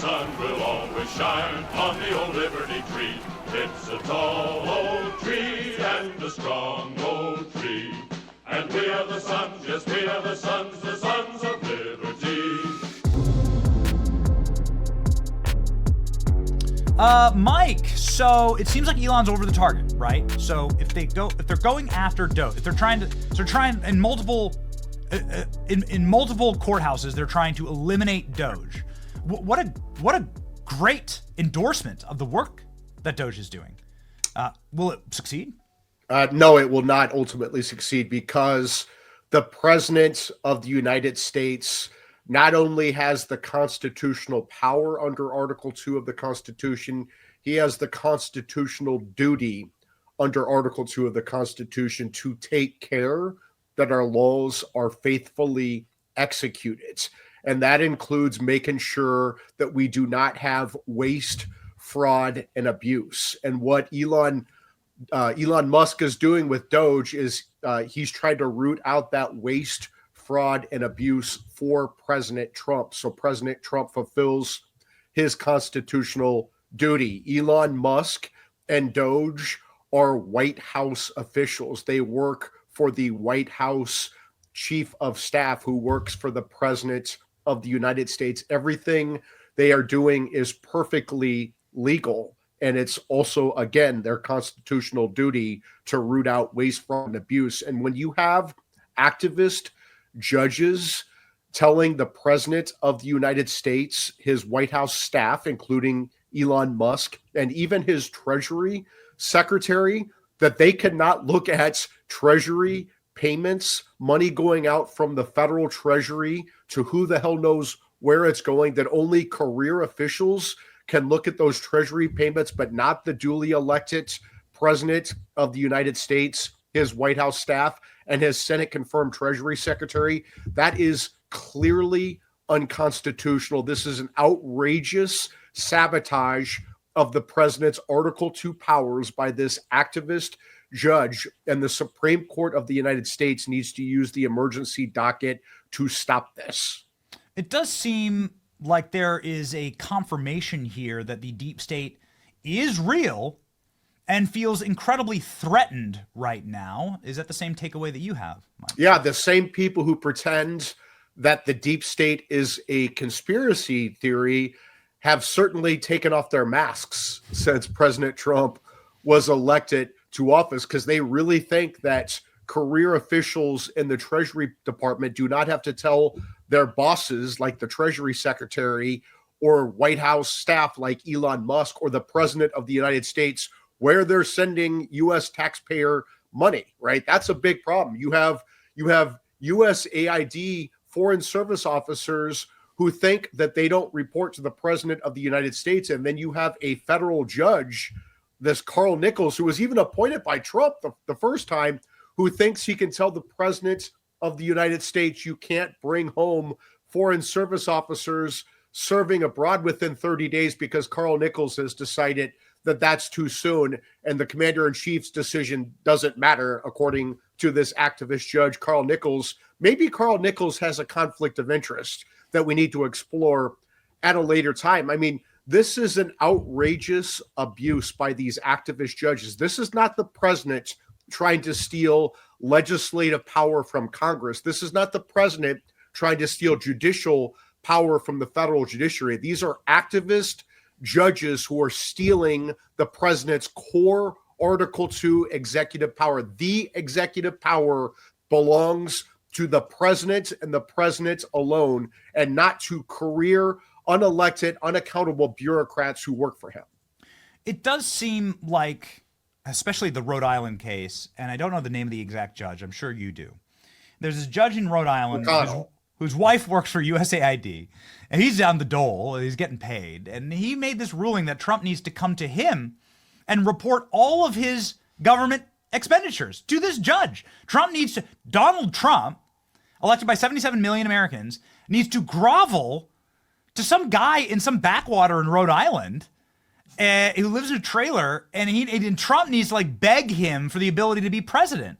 sun will always shine on the old Liberty tree. It's a tall old tree and a strong old tree. And we are the sons, yes, we are the sons of liberty. Mike, so it seems like Elon's over the target, right? So if they're going after Doge, if they're trying in multiple courthouses, they're trying to eliminate Doge. What a great endorsement of the work that Doge is doing. Will it succeed? No, it will not ultimately succeed, because the president of the United States not only has the constitutional power under Article 2 of the Constitution, he has the constitutional duty under Article 2 of the Constitution to take care that our laws are faithfully executed. And that includes making sure that we do not have waste, fraud, and abuse. And what Elon Musk is doing with Doge is he's trying to root out that waste, fraud, and abuse for President Trump. So President Trump fulfills his constitutional duty. Elon Musk and Doge are White House officials. They work for the White House chief of staff, who works for the president of the United States. Everything they are doing is perfectly legal. And it's also, again, their constitutional duty to root out waste, fraud, and abuse. And when you have activist judges telling the president of the United States, his White House staff, including Elon Musk, and even his Treasury Secretary, that they cannot look at Treasury payments, money going out from the federal Treasury to who the hell knows where it's going, that only career officials can look at those Treasury payments, but not the duly elected president of the United States, his White House staff, and his Senate-confirmed Treasury Secretary. That is clearly unconstitutional. This is an outrageous sabotage of the president's Article 2 powers by this activist judge, and the Supreme Court of the United States needs to use the emergency docket to stop this. It does seem like there is a confirmation here that the deep state is real and feels incredibly threatened right now. Is that the same takeaway that you have, Mike? Yeah, the same people who pretend that the deep state is a conspiracy theory have certainly taken off their masks since President Trump was elected to office, because they really think that career officials in the Treasury Department do not have to tell their bosses, like the Treasury Secretary, or White House staff like Elon Musk, or the President of the United States, where they're sending U.S. taxpayer money, right? That's a big problem. You have USAID foreign service officers who think that they don't report to the President of the United States, and then you have a federal judge, this Carl Nichols, who was even appointed by Trump the first time, who thinks he can tell the President of the United States you can't bring home foreign service officers serving abroad within 30 days because Carl Nichols has decided that that's too soon, and the commander-in-chief's decision doesn't matter, according to this activist judge, Carl Nichols. Maybe Carl Nichols has a conflict of interest that we need to explore at a later time. I mean, this is an outrageous abuse by these activist judges. This is not the president trying to steal legislative power from Congress. This is not the president trying to steal judicial power from the federal judiciary. These are activist judges who are stealing the president's core Article 2 executive power. The executive power belongs to the president and the president alone, and not to career, unelected, unaccountable bureaucrats who work for him. It does seem like, especially the Rhode Island case, and I don't know the name of the exact judge, I'm sure you do. There's this judge in Rhode Island whose wife works for USAID, and he's on the dole, he's getting paid, and he made this ruling that Trump needs to come to him and report all of his government expenditures to this judge. Donald Trump, elected by 77 million Americans, needs to grovel to some guy in some backwater in Rhode Island who lives in a trailer, and Trump needs to beg him for the ability to be president.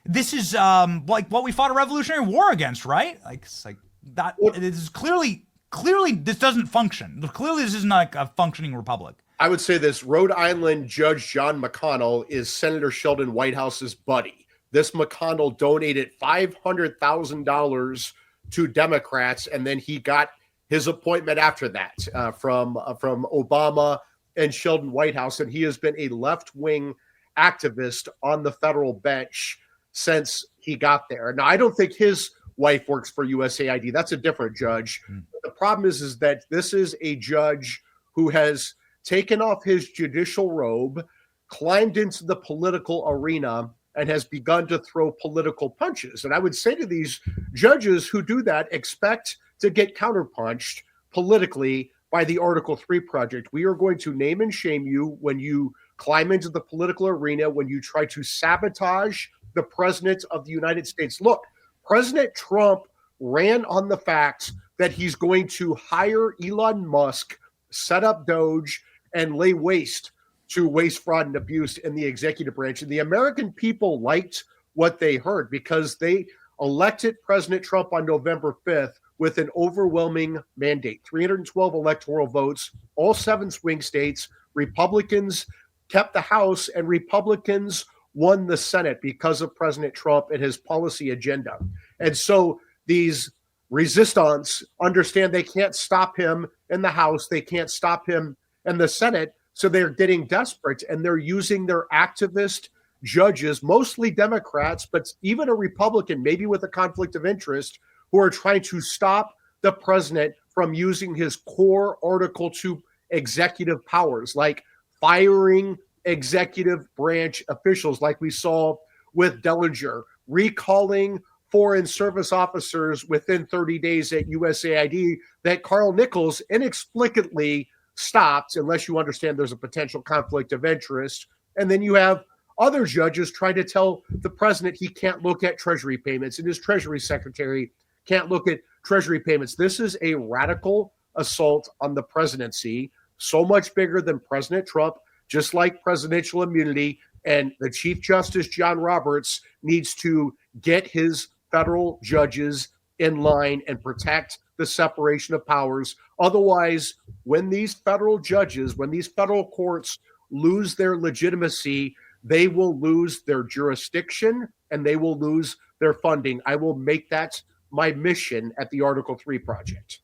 This is like what we fought a Revolutionary War against, right? It is clearly clearly this doesn't function. Clearly this isn't like a functioning republic. I would say this: Rhode Island Judge John McConnell is Senator Sheldon Whitehouse's buddy. This McConnell donated $500,000 to Democrats, and then he got his appointment after that from Obama and Sheldon Whitehouse, and he has been a left-wing activist on the federal bench since he got there. Now, I don't think his wife works for USAID. That's a different judge. But the problem is that this is a judge who has taken off his judicial robe, climbed into the political arena, and has begun to throw political punches. And I would say to these judges who do that, expect to get counterpunched politically by the Article 3 project. We are going to name and shame you when you climb into the political arena, when you try to sabotage the president of the United States. Look, President Trump ran on the fact that he's going to hire Elon Musk, set up Doge, and lay waste to waste, fraud, and abuse in the executive branch. And the American people liked what they heard because they elected President Trump on November 5th with an overwhelming mandate, 312 electoral votes, all 7 swing states. Republicans kept the House, and Republicans won the Senate because of President Trump and his policy agenda. And so these resistants understand they can't stop him in the House, they can't stop him in the Senate, so they're getting desperate, and they're using their activist judges, mostly Democrats, but even a Republican, maybe with a conflict of interest, who are trying to stop the president from using his core Article 2 executive powers, like firing executive branch officials, like we saw with Dellinger, recalling foreign service officers within 30 days at USAID that Carl Nichols inexplicably stopped, unless you understand there's a potential conflict of interest. And then you have other judges trying to tell the president he can't look at Treasury payments, and his Treasury secretary can't look at Treasury payments. This is a radical assault on the presidency, so much bigger than President Trump, just like presidential immunity. And the Chief Justice, John Roberts, needs to get his federal judges in line and protect the separation of powers. Otherwise, when these federal judges, when these federal courts lose their legitimacy, they will lose their jurisdiction and they will lose their funding. I will make that my mission at the Article 3 project.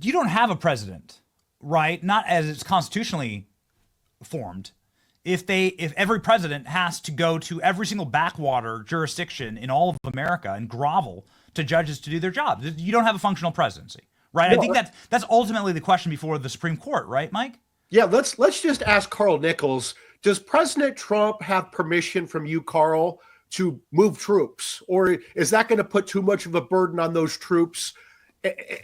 You don't have a president, right? Not as it's constitutionally formed. If every president has to go to every single backwater jurisdiction in all of America and grovel to judges to do their job, you don't have a functional presidency, right? No, I think that's ultimately the question before the Supreme Court, right, Mike? Yeah, let's just ask Carl Nichols. Does President Trump have permission from you, Carl, to move troops? Or is that going to put too much of a burden on those troops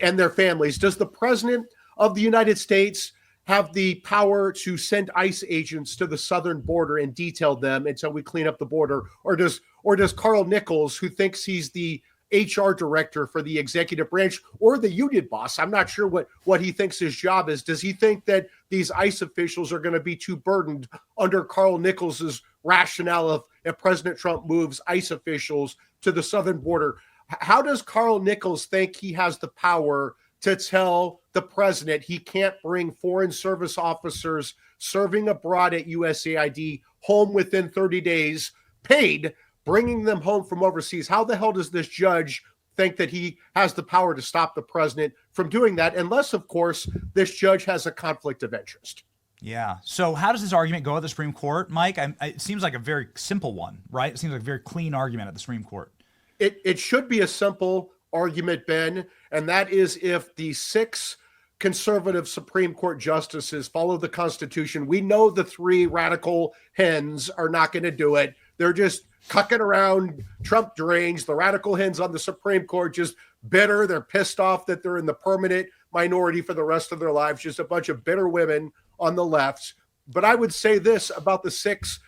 and their families? Does the president of the United States have the power to send ICE agents to the southern border and detail them until we clean up the border? Or does Carl Nichols, who thinks he's the HR director for the executive branch or the union boss, I'm not sure what he thinks his job is. Does he think that these ICE officials are going to be too burdened under Carl Nichols's rationale if President Trump moves ICE officials to the southern border? How does Carl Nichols think he has the power to tell the president he can't bring foreign service officers serving abroad at USAID home within 30 days, paid, bringing them home from overseas? How the hell does this judge think that he has the power to stop the president from doing that? Unless, of course, this judge has a conflict of interest. Yeah. So how does this argument go at the Supreme Court, Mike? It seems like a very simple one, right? It seems like a very clean argument at the Supreme Court. It should be a simple argument, Ben, and that is if the 6 conservative Supreme Court justices follow the Constitution. We know the 3 radical hens are not going to do it. They're just cucking around, Trump deranged. The radical hens on the Supreme Court just bitter. They're pissed off that they're in the permanent minority for the rest of their lives. Just a bunch of bitter women on the left. But I would say this about the 6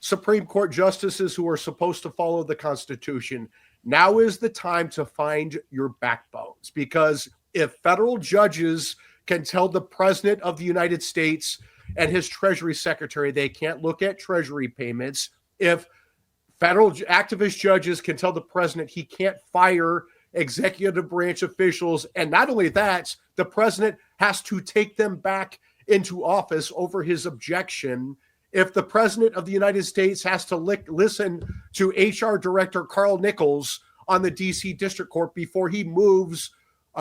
Supreme Court justices who are supposed to follow the Constitution. Now is the time to find your backbones, because if federal judges can tell the president of the United States and his Treasury secretary they can't look at Treasury payments, if federal activist judges can tell the president he can't fire executive branch officials. And not only that, the president has to take them back into office over his objection. If the president of the United States has to listen to HR Director Carl Nichols on the DC District Court before he moves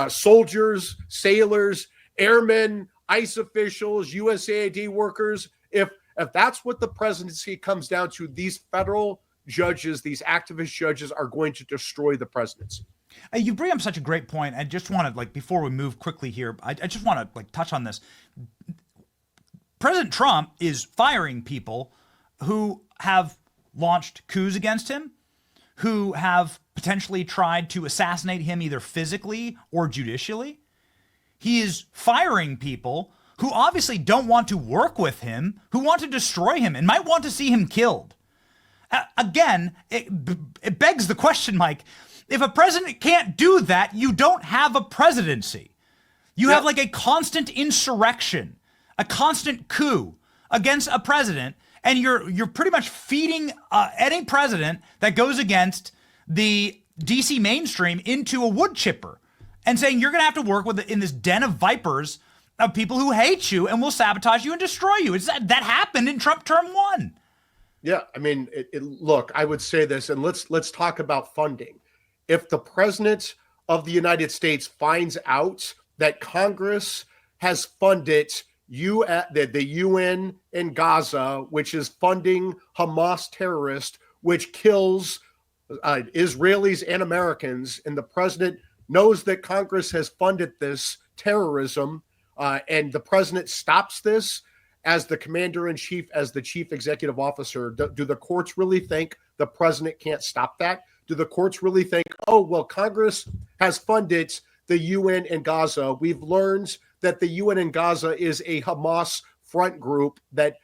soldiers, sailors, airmen, ICE officials, USAID workers, if that's what the presidency comes down to, these federal judges, these activist judges are going to destroy the presidency. You bring up such a great point. I just want to, before we move quickly here, I just want to touch on this. President Trump is firing people who have launched coups against him, who have potentially tried to assassinate him either physically or judicially. He is firing people who obviously don't want to work with him, who want to destroy him and might want to see him killed. Again, it begs the question, Mike, if a president can't do that, you don't have a presidency. You have a constant insurrection, a constant coup against a president, and you're pretty much feeding any president that goes against the DC mainstream into a wood chipper and saying you're going to have to work in this den of vipers of people who hate you and will sabotage you and destroy you. That happened in Trump term 1. Yeah, I mean, look, I would say this, and let's talk about funding. If the president of the United States finds out that Congress has funded the UN in Gaza, which is funding Hamas terrorists, which kills Israelis and Americans, and the president knows that Congress has funded this terrorism, and the president stops this as the commander-in-chief, as the chief executive officer, do the courts really think the president can't stop that? Do the courts really think, oh, well, Congress has funded the UN in Gaza. We've learned that the UN in Gaza is a Hamas front group that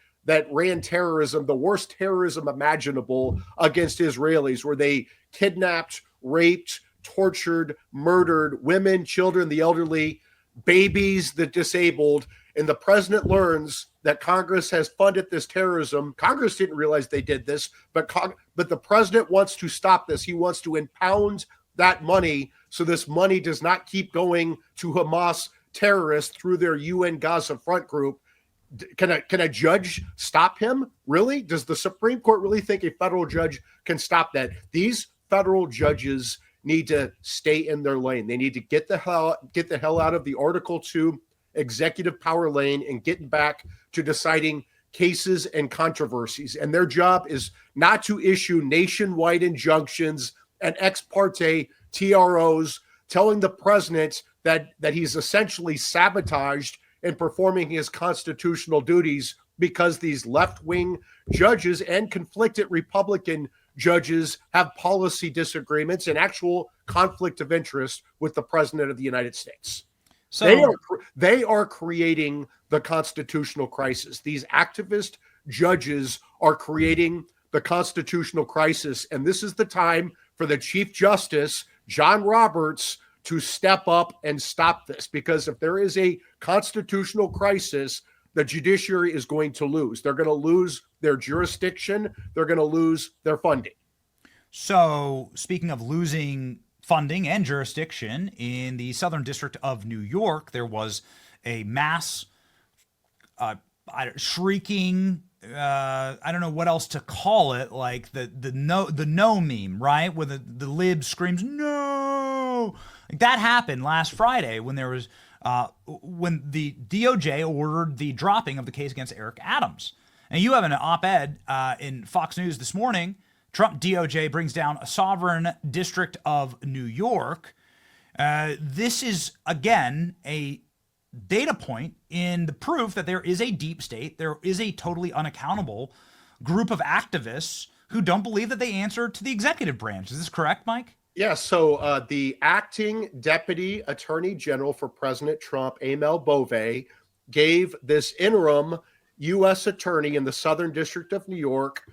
ran terrorism, the worst terrorism imaginable against Israelis, where they kidnapped, raped, tortured, murdered women, children, the elderly, babies, the disabled. And the president learns that Congress has funded this terrorism. Congress didn't realize they did this, but the president wants to stop this. He wants to impound that money so this money does not keep going to Hamas terrorists through their UN Gaza front group. Can a judge stop him? Really? Does the Supreme Court really think a federal judge can stop that? These federal judges need to stay in their lane. They need to get the hell out of the Article 2 executive power lane and getting back to deciding cases and controversies. And their job is not to issue nationwide injunctions and ex parte TROs telling the president that he's essentially sabotaged in performing his constitutional duties because these left-wing judges and conflicted Republican judges have policy disagreements and actual conflict of interest with the president of the United States. So they are creating the constitutional crisis. These activist judges are creating the constitutional crisis. And this is the time for the Chief Justice, John Roberts, to step up and stop this. Because if there is a constitutional crisis, the judiciary is going to lose. They're going to lose their jurisdiction. They're going to lose their funding. So speaking of losing funding and jurisdiction, in the Southern District of New York, there was a mass shrieking. I don't know what else to call it, like the no meme, right? Where the lib screams no. That happened last Friday when there was when the DOJ ordered the dropping of the case against Eric Adams. And you have an op-ed in Fox News this morning. Trump DOJ brings down a sovereign district of New York. This is, again, a data point in the proof that there is a deep state, there is a totally unaccountable group of activists who don't believe that they answer to the executive branch. Is this correct, Mike? Yeah, so the acting deputy attorney general for President Trump, Amel Bove, gave this interim U.S. attorney in the Southern District of New York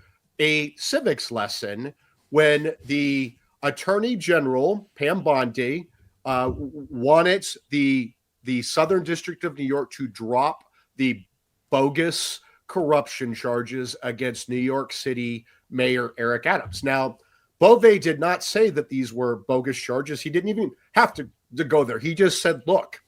a civics lesson when the attorney general, Pam Bondi, wanted the Southern District of New York to drop the bogus corruption charges against New York City Mayor Eric Adams. Now, Bove did not say that these were bogus charges. He didn't even have to go there. He just said, look,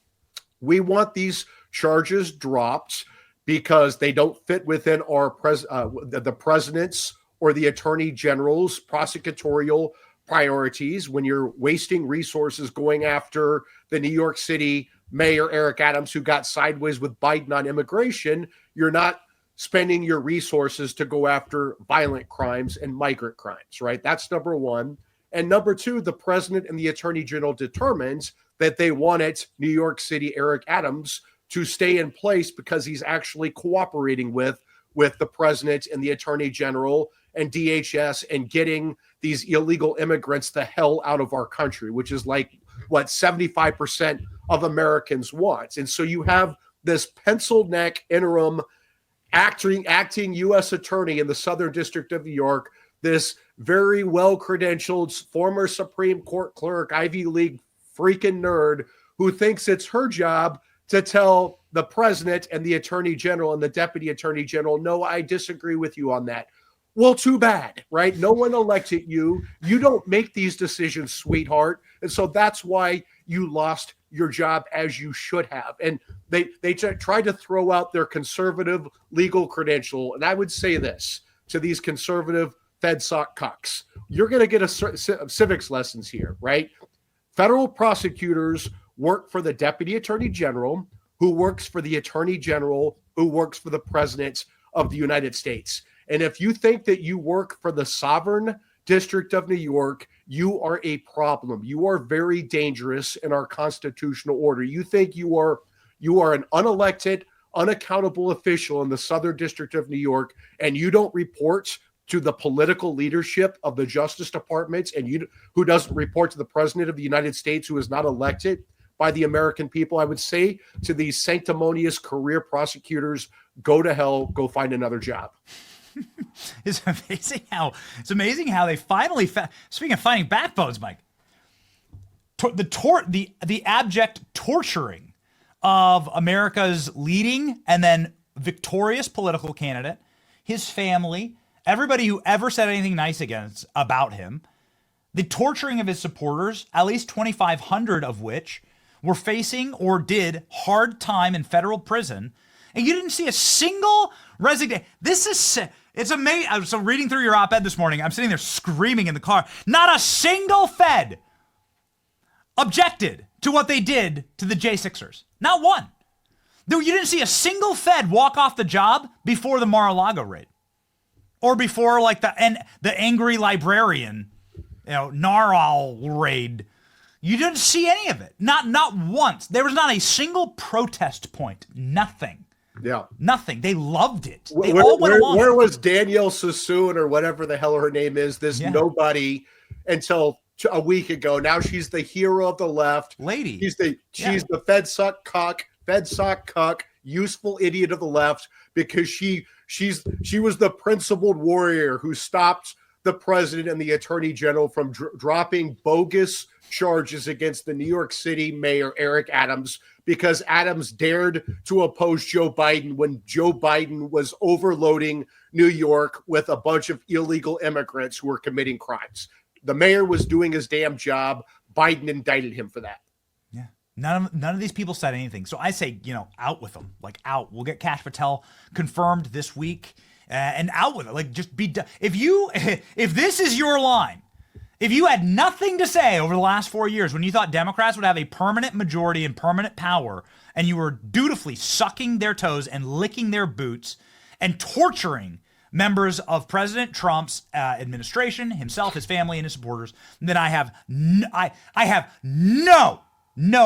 we want these charges dropped because they don't fit within our the president's or the attorney general's prosecutorial priorities. When you're wasting resources going after the New York City Mayor Eric Adams, who got sideways with Biden on immigration, you're not spending your resources to go after violent crimes and migrant crimes, right? That's number one. And number two, the president and the attorney general determines that they wanted New York City Eric Adams to stay in place because he's actually cooperating with the president and the attorney general and DHS and getting these illegal immigrants the hell out of our country, which is like what 75% of Americans want. And so you have this pencil neck interim acting U.S. attorney in the Southern District of New York, this very well-credentialed former Supreme Court clerk, Ivy League freaking nerd who thinks it's her job to tell the president and the attorney general and the deputy attorney general, no, I disagree with you on that. Well, too bad, right? No one elected you. You don't make these decisions, sweetheart. And so that's why you lost your job, as you should have. And they tried to throw out their conservative legal credential. And I would say this to these conservative FedSoc cucks. You're going to get a civics lessons here, right? Federal prosecutors work for the deputy attorney general, who works for the attorney general, who works for the president of the United States. And if you think that you work for the sovereign District of New York, you are a problem. You are very dangerous in our constitutional order. You think you are an unelected, unaccountable official in the Southern District of New York, and you don't report to the political leadership of the Justice Department, and who doesn't report to the President of the United States, who is not elected by the American people. I would say to these sanctimonious career prosecutors, go to hell, go find another job. It's amazing how they finally speaking of finding backbones, Mike. The abject torturing of America's leading and then victorious political candidate, his family, everybody who ever said anything nice about him, the torturing of his supporters, at least 2,500 of which were facing or did hard time in federal prison, and you didn't see a single resignation. It's amazing. I was reading through your op-ed this morning. I'm sitting there screaming in the car. Not a single Fed objected to what they did to the J6ers. Not one. You didn't see a single Fed walk off the job before the Mar-a-Lago raid, or before like the angry librarian, Narwhal raid. You didn't see any of it. Not once. There was not a single protest point. Nothing. Yeah. Nothing. They loved it. They all went along. Where was Danielle Sassoon or whatever the hell her name is, nobody until a week ago? Now she's the hero of the left. Lady. She's the FedSoc cuck, useful idiot of the left, because she was the principled warrior who stopped the president and the attorney general from dropping bogus charges against the New York City Mayor Eric Adams, because Adams dared to oppose Joe Biden when Joe Biden was overloading New York with a bunch of illegal immigrants who were committing crimes. The mayor was doing his damn job. Biden indicted him for that. Yeah. None of these people said anything. So I say, out with them. Like, out. We'll get Kash Patel confirmed this week, and out with it. Like, just be done. If this is your line, if you had nothing to say over the last 4 years when you thought Democrats would have a permanent majority and permanent power, and you were dutifully sucking their toes and licking their boots and torturing members of President Trump's administration, himself, his family, and his supporters, then I have no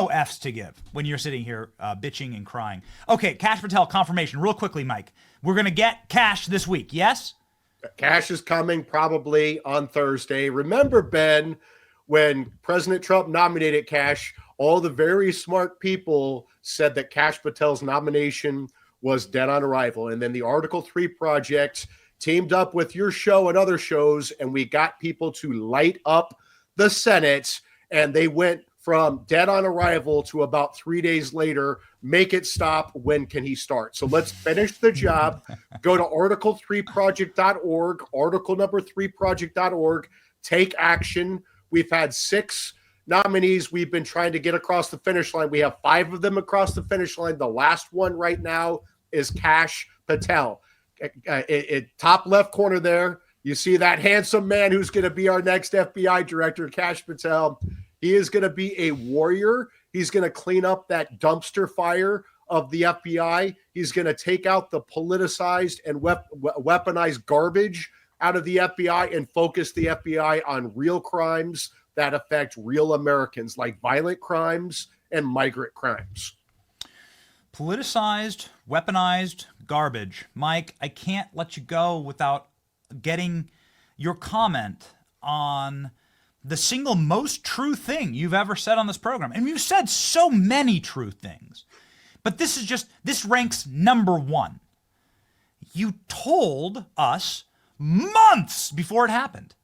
F's to give when you're sitting here bitching and crying. Okay, Kash Patel confirmation real quickly, Mike. We're going to get Kash this week, yes? Kash is coming probably on Thursday. Remember, Ben, when President Trump nominated Kash, all the very smart people said that Kash Patel's nomination was dead on arrival. And then the Article 3 Project teamed up with your show and other shows, and we got people to light up the Senate, and they went from dead on arrival to about 3 days later, make it stop. When can he start? So let's finish the job. Go to article3project.org, article number 3project.org. take action. We've had 6 nominees we've been trying to get across the finish line. We have 5 of them across the finish line. The last one right now is Kash Patel. Top left corner there, you see that handsome man who's going to be our next FBI director, Kash Patel. He is going to be a warrior. He's going to clean up that dumpster fire of the FBI. He's going to take out the politicized and weaponized garbage out of the FBI and focus the FBI on real crimes that affect real Americans, like violent crimes and migrant crimes. Politicized, weaponized garbage. Mike, I can't let you go without getting your comment on the single most true thing you've ever said on this program. And you've said so many true things, but this ranks number 1. You told us months before it happened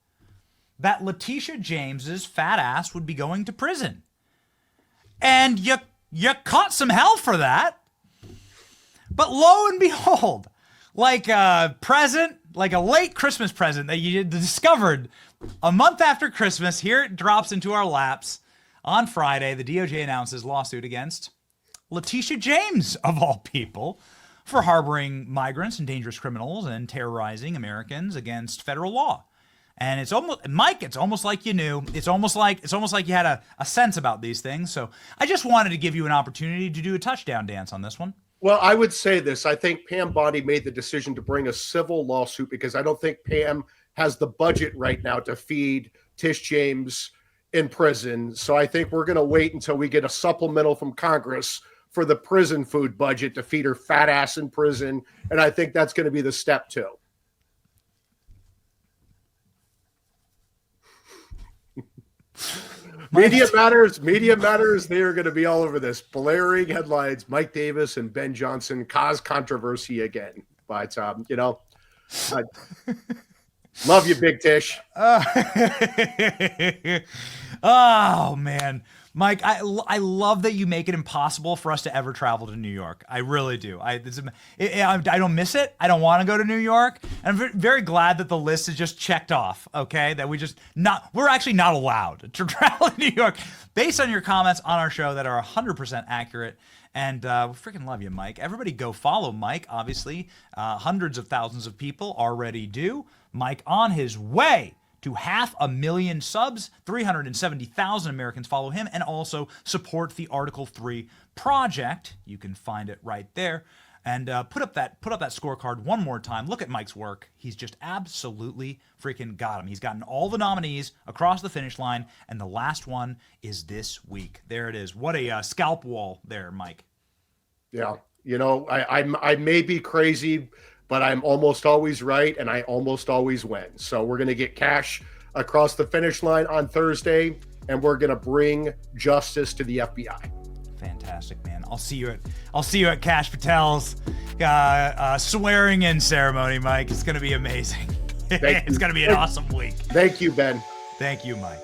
that Letitia James's fat ass would be going to prison. And you caught some hell for that. But lo and behold, like a present, like a late Christmas present that you discovered a month after Christmas, here it drops into our laps. On Friday, the DOJ announces lawsuit against Letitia James, of all people, for harboring migrants and dangerous criminals and terrorizing Americans against federal law. And it's almost, Mike, it's almost like you knew. It's almost like you had a sense about these things. So I just wanted to give you an opportunity to do a touchdown dance on this one. Well, I would say this. I think Pam Bondi made the decision to bring a civil lawsuit because I don't think Pam has the budget right now to feed Tish James in prison. So I think we're going to wait until we get a supplemental from Congress for the prison food budget to feed her fat ass in prison. And I think that's going to be the step 2. Media matters. They are going to be all over this. Blaring headlines, Mike Davis and Ben Johnson cause controversy again. But, love you, Big Tish. Oh, man. Mike, I love that you make it impossible for us to ever travel to New York. I really do. I don't miss it. I don't want to go to New York. And I'm very glad that the list is just checked off, okay? That we're actually not allowed to travel to New York based on your comments on our show that are 100% accurate. And we freaking love you, Mike. Everybody go follow Mike, obviously. Hundreds of thousands of people already do. Mike on his way to 500,000 subs. 370,000 Americans follow him and also support the Article 3 project. You can find it right there. And put up that scorecard one more time. Look at Mike's work. He's just absolutely freaking got him. He's gotten all the nominees across the finish line, and the last one is this week. There it is. What a scalp wall there, Mike. Yeah, I may be crazy, but I'm almost always right, and I almost always win. So we're going to get Kash across the finish line on Thursday, and we're going to bring justice to the FBI. Fantastic, man. I'll see you at Kash Patel's swearing in ceremony, Mike. It's going to be amazing. It's going to be an awesome week. Thank you, Ben. Thank you, Mike.